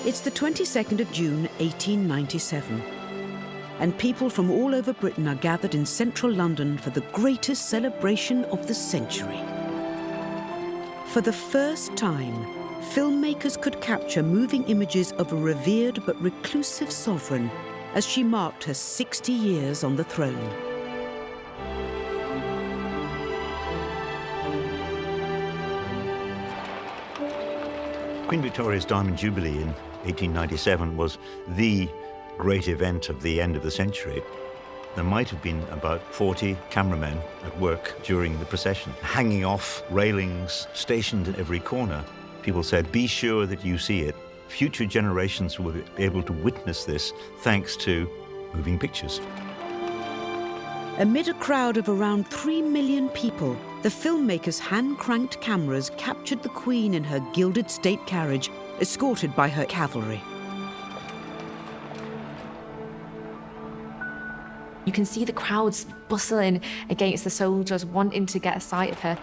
It's the 22nd of June, 1897, and people from all over Britain are gathered in central London for the greatest celebration of the century. For the first time, filmmakers could capture moving images of a revered but reclusive sovereign as she marked her 60 years on the throne. Queen Victoria's Diamond Jubilee in 1897 was the great event of the end of the century. There might have been about 40 cameramen at work during the procession, hanging off railings, stationed at every corner. People said, be sure that you see it. Future generations will be able to witness this thanks to moving pictures. Amid a crowd of around 3 million people, the filmmakers' hand-cranked cameras captured the Queen in her gilded state carriage, escorted by her cavalry. You can see the crowds bustling against the soldiers, wanting to get a sight of her.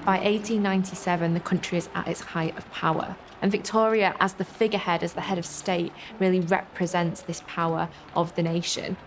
By 1897, the country is at its height of power. And Victoria, as the figurehead, as the head of state, really represents this power of the nation.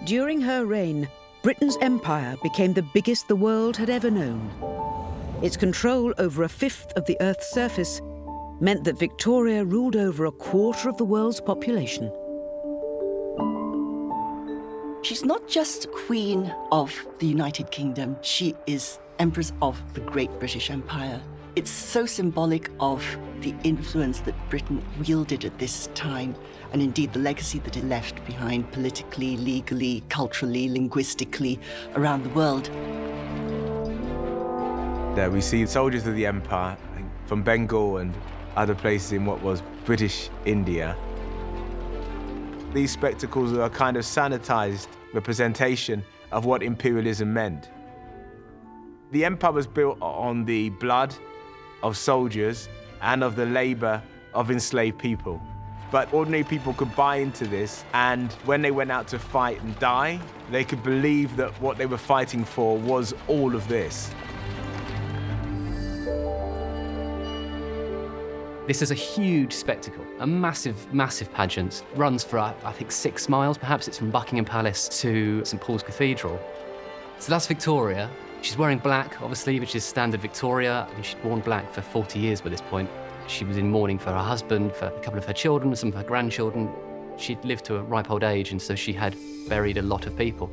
During her reign, Britain's empire became the biggest the world had ever known. Its control over a fifth of the Earth's surface meant that Victoria ruled over a quarter of the world's population. She's not just Queen of the United Kingdom, she is Empress of the Great British Empire. It's so symbolic of the influence that Britain wielded at this time, and indeed the legacy that it left behind politically, legally, culturally, linguistically around the world. There we see soldiers of the Empire from Bengal and other places in what was British India. These spectacles are a kind of sanitized representation of what imperialism meant. The empire was built on the blood of soldiers and of the labor of enslaved people. But ordinary people could buy into this, and when they went out to fight and die, they could believe that what they were fighting for was all of this. This is a huge spectacle, a massive, massive pageant. Runs for, I think, 6 miles, perhaps. It's from Buckingham Palace to St Paul's Cathedral. So that's Victoria. She's wearing black, obviously, which is standard Victoria. I mean, she'd worn black for 40 years by this point. She was in mourning for her husband, for a couple of her children, some of her grandchildren. She'd lived to a ripe old age, and so she had buried a lot of people.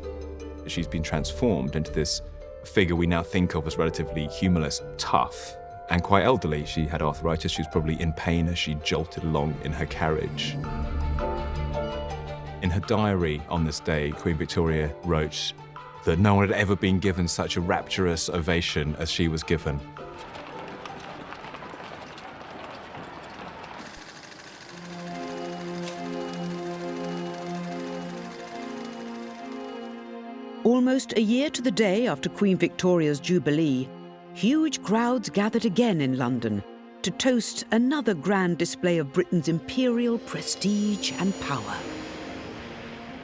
She's been transformed into this figure we now think of as relatively humorless, tough, and quite elderly. She had arthritis. She was probably in pain as she jolted along in her carriage. In her diary on this day, Queen Victoria wrote that no one had ever been given such a rapturous ovation as she was given. Almost a year to the day after Queen Victoria's Jubilee, huge crowds gathered again in London to toast another grand display of Britain's imperial prestige and power.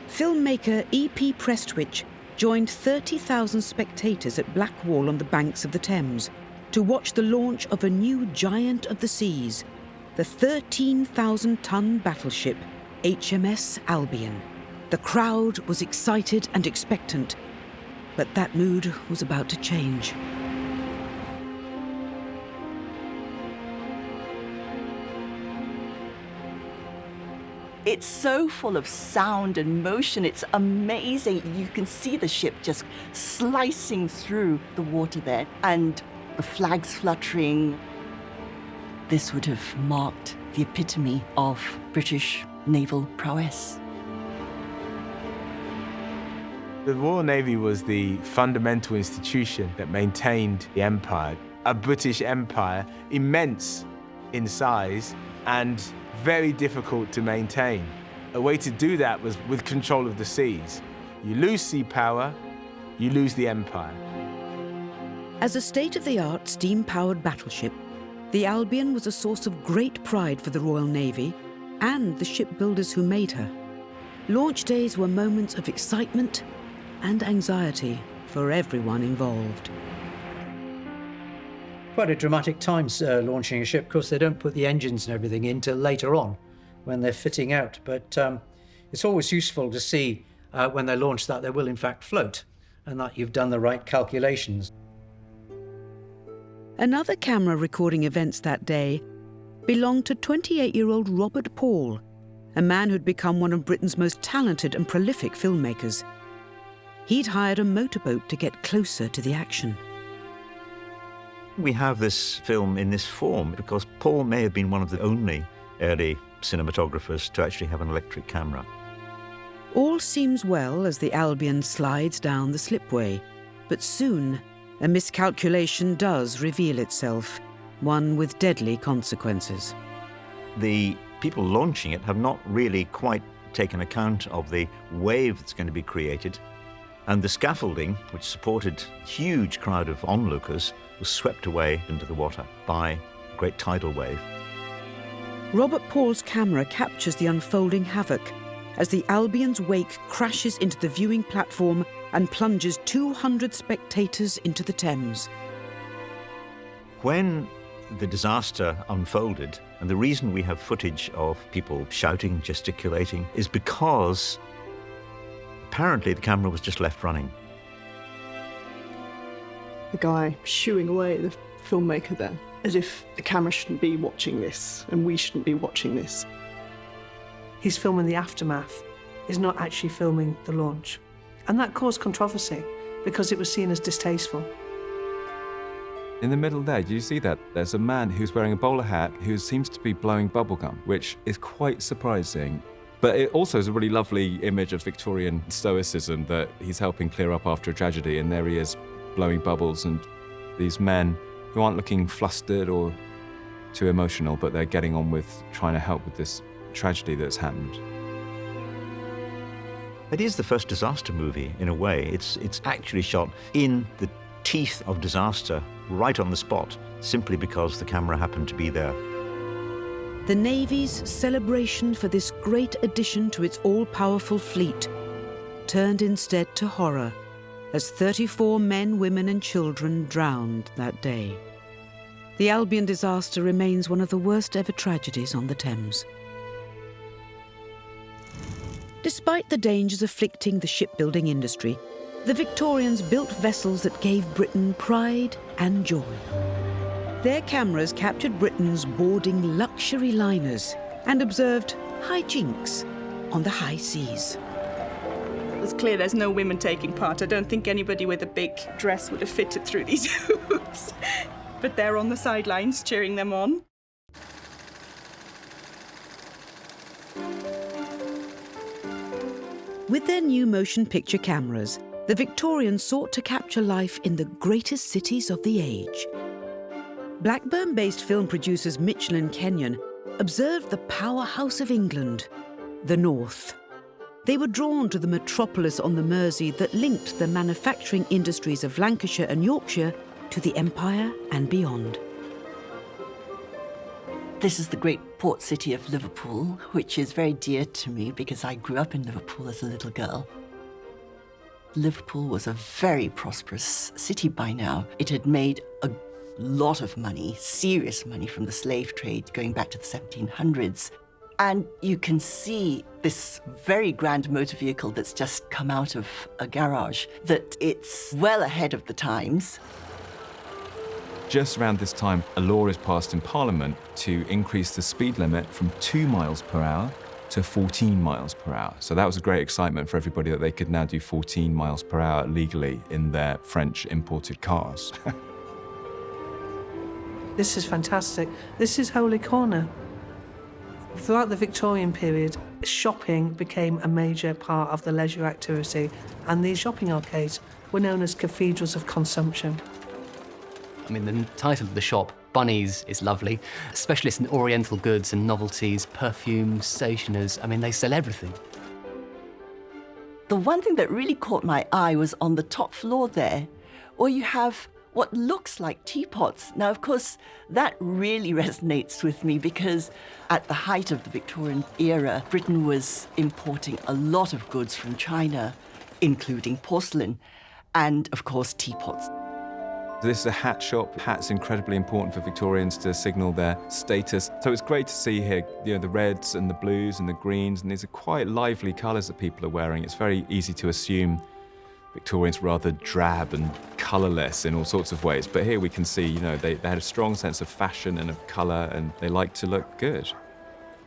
Filmmaker E.P. Prestwich joined 30,000 spectators at Blackwall on the banks of the Thames to watch the launch of a new giant of the seas, the 13,000-ton battleship HMS Albion. The crowd was excited and expectant, but that mood was about to change. It's so full of sound and motion. It's amazing. You can see the ship just slicing through the water there and the flags fluttering. This would have marked the epitome of British naval prowess. The Royal Navy was the fundamental institution that maintained the empire. A British empire, immense in size and very difficult to maintain. A way to do that was with control of the seas. You lose sea power, you lose the empire. As a state-of-the-art steam-powered battleship, the Albion was a source of great pride for the Royal Navy and the shipbuilders who made her. Launch days were moments of excitement and anxiety for everyone involved. Quite a dramatic time launching a ship. Of course, they don't put the engines and everything in till later on when they're fitting out. But it's always useful to see when they launch that they will in fact float and that you've done the right calculations. Another camera recording events that day belonged to 28-year-old Robert Paul, a man who'd become one of Britain's most talented and prolific filmmakers. He'd hired a motorboat to get closer to the action. We have this film in this form because Paul may have been one of the only early cinematographers to actually have an electric camera. All seems well as the Albion slides down the slipway, but soon a miscalculation does reveal itself, one with deadly consequences. The people launching it have not really quite taken account of the wave that's going to be created, and the scaffolding, which supported a huge crowd of onlookers, was swept away into the water by a great tidal wave. Robert Paul's camera captures the unfolding havoc as the Albion's wake crashes into the viewing platform and plunges 200 spectators into the Thames. When the disaster unfolded, and the reason we have footage of people shouting, gesticulating, is because apparently the camera was just left running. The guy shooing away the filmmaker there, as if the camera shouldn't be watching this and we shouldn't be watching this. He's filming the aftermath. He's not actually filming the launch. And that caused controversy because it was seen as distasteful. In the middle there, do you see that? There's a man who's wearing a bowler hat who seems to be blowing bubblegum, which is quite surprising. But it also is a really lovely image of Victorian stoicism that he's helping clear up after a tragedy, and there he is blowing bubbles, and these men who aren't looking flustered or too emotional, but they're getting on with trying to help with this tragedy that's happened. It is the first disaster movie, in a way. It's actually shot in the teeth of disaster, right on the spot, simply because the camera happened to be there. The Navy's celebration for this great addition to its all-powerful fleet turned instead to horror as 34 men, women and children drowned that day. The Albion disaster remains one of the worst ever tragedies on the Thames. Despite the dangers afflicting the shipbuilding industry, the Victorians built vessels that gave Britain pride and joy. Their cameras captured Britain's boarding luxury liners and observed hijinks on the high seas. It's clear there's no women taking part. I don't think anybody with a big dress would have fitted through these hoops. But they're on the sidelines cheering them on. With their new motion picture cameras, the Victorians sought to capture life in the greatest cities of the age. Blackburn-based film producers Mitchell and Kenyon observed the powerhouse of England, the North. They were drawn to the metropolis on the Mersey that linked the manufacturing industries of Lancashire and Yorkshire to the Empire and beyond. This is the great port city of Liverpool, which is very dear to me because I grew up in Liverpool as a little girl. Liverpool was a very prosperous city by now. It had made a lot of money, serious money, from the slave trade going back to the 1700s. And you can see this very grand motor vehicle that's just come out of a garage, that it's well ahead of the times. Just around this time, a law is passed in Parliament to increase the speed limit from 2 miles per hour to 14 miles per hour. So that was a great excitement for everybody that they could now do 14 miles per hour legally in their French imported cars. This is fantastic. This is Holy Corner. Throughout the Victorian period, shopping became a major part of the leisure activity, and these shopping arcades were known as cathedrals of consumption. I mean, the title of the shop, Bunnies, is lovely. Specialists in oriental goods and novelties, perfumes, stationers. I mean, they sell everything. The one thing that really caught my eye was on the top floor there, where you have what looks like teapots. Now, of course, that really resonates with me because at the height of the Victorian era, Britain was importing a lot of goods from China, including porcelain and, of course, teapots. This is a hat shop. Hats incredibly important for Victorians to signal their status. So it's great to see here, the reds and the blues and the greens, and these are quite lively colours that people are wearing. It's very easy to assume Victorians rather drab and colourless in all sorts of ways. But here we can see, they had a strong sense of fashion and of colour, and they like to look good.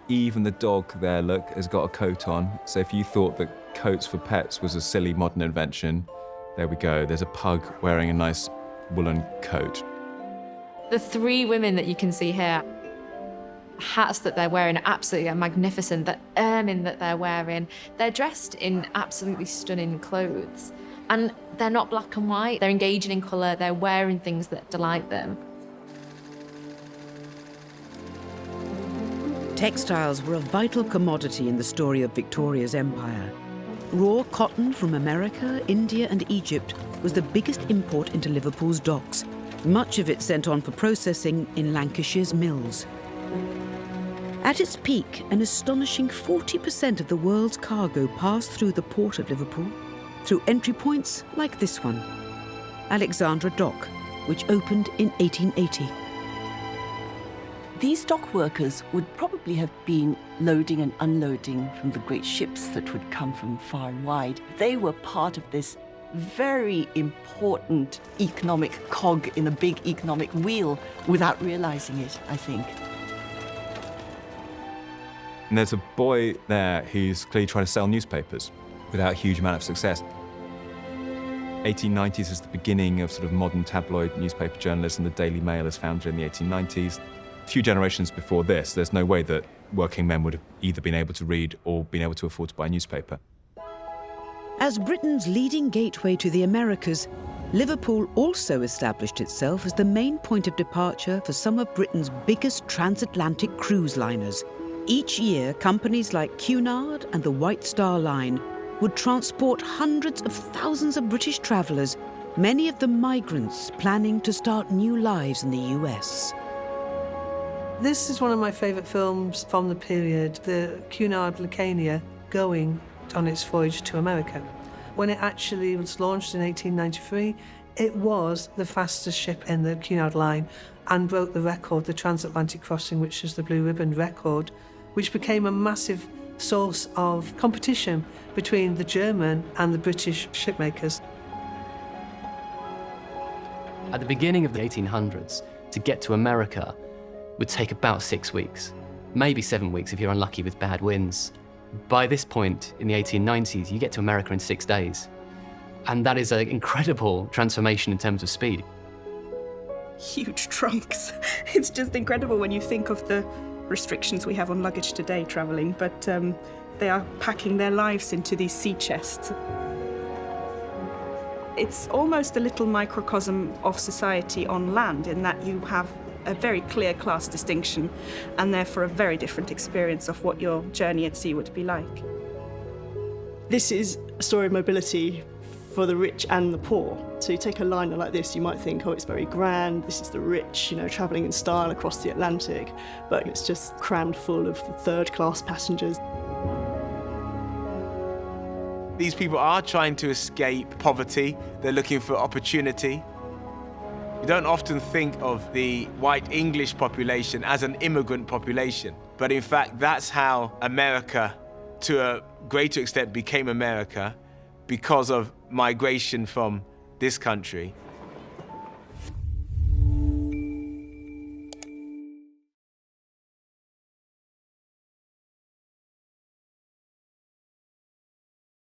Even the dog there, look, has got a coat on. So if you thought that coats for pets was a silly modern invention, there we go. There's a pug wearing a nice woolen coat. The three women that you can see here, hats that they're wearing are absolutely magnificent. The ermine that they're wearing, they're dressed in absolutely stunning clothes. And they're not black and white. They're engaging in colour. They're wearing things that delight them. Textiles were a vital commodity in the story of Victoria's empire. Raw cotton from America, India and Egypt was the biggest import into Liverpool's docks, much of it sent on for processing in Lancashire's mills. At its peak, an astonishing 40% of the world's cargo passed through the port of Liverpool, through entry points like this one, Alexandra Dock, which opened in 1880. These dock workers would probably have been loading and unloading from the great ships that would come from far and wide. They were part of this very important economic cog in a big economic wheel without realizing it, I think. And there's a boy there who's clearly trying to sell newspapers without a huge amount of success. 1890s is the beginning of sort of modern tabloid newspaper journalism. The Daily Mail is founded in the 1890s. A few generations before this, there's no way that working men would have either been able to read or been able to afford to buy a newspaper. As Britain's leading gateway to the Americas, Liverpool also established itself as the main point of departure for some of Britain's biggest transatlantic cruise liners. Each year, companies like Cunard and the White Star Line would transport hundreds of thousands of British travellers, many of them migrants planning to start new lives in the US. This is one of my favourite films from the period, the Cunard Lucania going on its voyage to America. When it actually was launched in 1893, it was the fastest ship in the Cunard line and broke the record, the transatlantic crossing, which is the Blue Ribbon record, which became a massive source of competition between the German and the British shipmakers. At the beginning of the 1800s, to get to America would take about 6 weeks, maybe 7 weeks if you're unlucky with bad winds. By this point in the 1890s, you get to America in 6 days. And that is an incredible transformation in terms of speed. Huge trunks. It's just incredible when you think of the restrictions we have on luggage today travelling, but they are packing their lives into these sea chests. It's almost a little microcosm of society on land in that you have a very clear class distinction and therefore a very different experience of what your journey at sea would be like. This is a story of mobility for the rich and the poor. So you take a liner like this, you might think, oh, it's very grand, this is the rich, travelling in style across the Atlantic, but it's just crammed full of third-class passengers. These people are trying to escape poverty. They're looking for opportunity. We don't often think of the white English population as an immigrant population, but in fact, that's how America, to a greater extent, became America, because of migration from this country.